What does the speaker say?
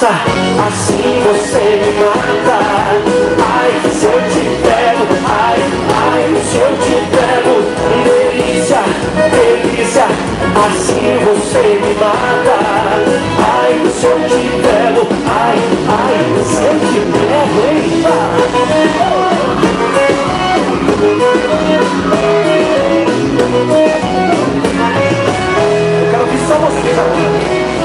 Nossa, assim você me mata. Ai, se eu te pego, ai, ai, se eu te pego, delícia, delícia, assim você me mata. Ai, se eu te pego, ai, ai, se eu te pego, eita. Eu quero ouvir só vocês agora.